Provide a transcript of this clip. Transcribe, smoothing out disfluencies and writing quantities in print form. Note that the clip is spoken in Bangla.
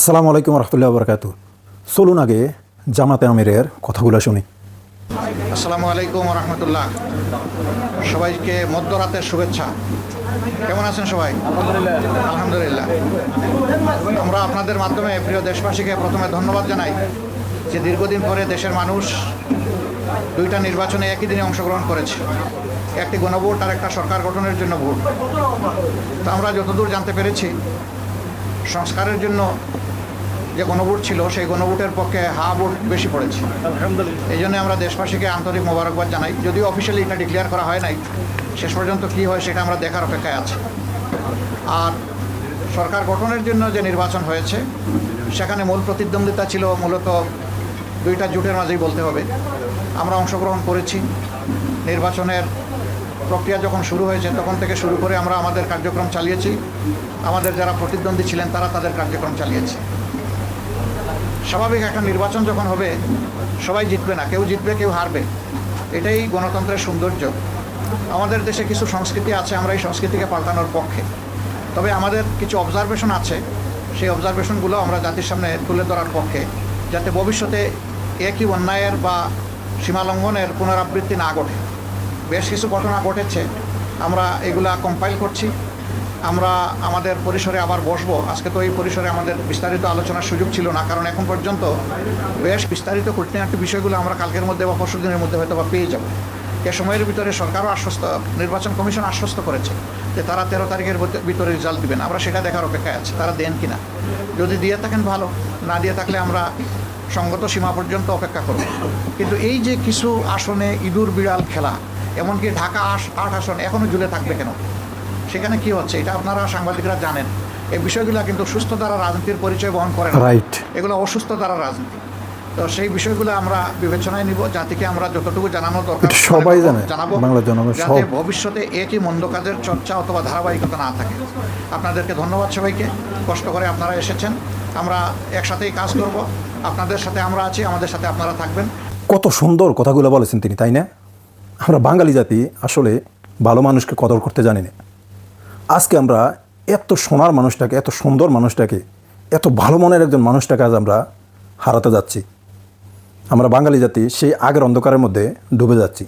আসসালামু আলাইকুম রহমতুল্লাহ বরকাত। চলুন আগে জামাতে আমিরের কথাগুলো শুনি। আসসালামু আলাইকুম রহমতুল্লাহ। সবাইকে মধ্যরাতের শুভেচ্ছা। কেমন আছেন সবাই? আলহামদুলিল্লাহ। আমরা আপনাদের মাধ্যমে প্রিয় দেশবাসীকে প্রথমে ধন্যবাদ জানাই যে দীর্ঘদিন পরে দেশের মানুষ দুইটা নির্বাচনে একই দিনে অংশগ্রহণ করেছে, একটি গণভোট আর একটা সরকার গঠনের জন্য ভোট। তো আমরা যতদূর জানতে পেরেছি, সংস্কারের জন্য যে গণভোট ছিল সেই গণভোটের পক্ষে ভোট বেশি পড়েছে। এই জন্য আমরা দেশবাসীকে আন্তরিক মোবারকবাদ জানাই। যদিও অফিসিয়ালি এটা ডিক্লেয়ার করা হয় নাই, শেষ পর্যন্ত কী হয় সেটা আমরা দেখার অপেক্ষায় আছি। আর সরকার গঠনের জন্য যে নির্বাচন হয়েছে সেখানে মূল প্রতিদ্বন্দ্বিতা ছিল মূলত দুইটা জোটের মাঝেই বলতে হবে। আমরা অংশগ্রহণ করেছি। নির্বাচনের প্রক্রিয়া যখন শুরু হয়েছে তখন থেকে শুরু করে আমরা আমাদের কার্যক্রম চালিয়েছি। আমাদের যারা প্রতিদ্বন্দ্বী ছিলেন তারা তাদের কার্যক্রম চালিয়েছে। স্বাভাবিক একটা নির্বাচন যখন হবে সবাই জিতবে না, কেউ জিতবে কেউ হারবে, এটাই গণতন্ত্রের সৌন্দর্য। আমাদের দেশে কিছু সংস্কৃতি আছে, আমরা এই সংস্কৃতিকে পাল্টানোর পক্ষে। তবে আমাদের কিছু অবজারভেশন আছে, সেই অবজারভেশনগুলো আমরা জাতির সামনে তুলে ধরার পক্ষে, যাতে ভবিষ্যতে একই অন্যায়ের বা সীমালঙ্ঘনের পুনরাবৃত্তি না ঘটে। বেশ কিছু ঘটনা ঘটেছে, আমরা এগুলা কম্পাইল করছি। আমরা আমাদের পরিসরে আবার বসবো। আজকে তো এই পরিসরে আমাদের বিস্তারিত আলোচনার সুযোগ ছিল না, কারণ এখন পর্যন্ত বেশ বিস্তারিত খুঁটিনাটি বিষয়গুলো আমরা কালকের মধ্যে বা পরশু দিনের মধ্যে হয়তো বা পেয়ে যাব। এ সময়ের ভিতরে সরকারও নির্বাচন কমিশন আশ্বস্ত করেছে যে তারা 13 তারিখের ভিতরে রেজাল্ট দেবেন। আমরা সেটা দেখার অপেক্ষায় আছি, তারা দেন কিনা। যদি দিয়ে থাকেন ভালো, না দিয়ে থাকলে আমরা সঙ্গত সীমা পর্যন্ত অপেক্ষা করব। কিন্তু এই যে কিছু আসনে ইঁদুর বিড়াল খেলা, এমনকি ঢাকা 8 আসন এখনও ঝুলে থাকবে কেন, সেখানে কি হচ্ছে এটা আপনারা সাংবাদিকরা জানেন। এই বিষয়গুলো কিন্তু সুস্থ দ্বারা রাজনীতির পরিচয় বহন করে না, রাইট। এগুলো অসুস্থ দ্বারা রাজনীতি। তো সেই বিষয়গুলো আমরা বিবেচনায় নিব, জাতিকে আমরা যতটুকু জানানো দরকার সবাই জানাবো, যাতে ভবিষ্যতে একই মন্দ কাজের চর্চা অথবা ধারাবাহিকতা না থাকে। আপনাদেরকে ধন্যবাদ সবাইকে, কষ্ট করে আপনারা এসেছেন। আমরা একসাথেই কাজ করব, আপনাদের সাথে আমরা আছি, আমাদের সাথে আপনারা থাকবেন। কত সুন্দর কথাগুলো বলেছেন তিনি, তাই না? আমরা বাঙালি জাতি আসলে ভালো মানুষকে কদর করতে জানি না। আজকে আমরা এত সোনার মানুষটাকে, এত সুন্দর মানুষটাকে, এত ভালো মনের একজন মানুষটাকে আজ আমরা হারাতে যাচ্ছি। আমরা বাঙালি জাতি সেই আগের অন্ধকারের মধ্যে ডুবে যাচ্ছি।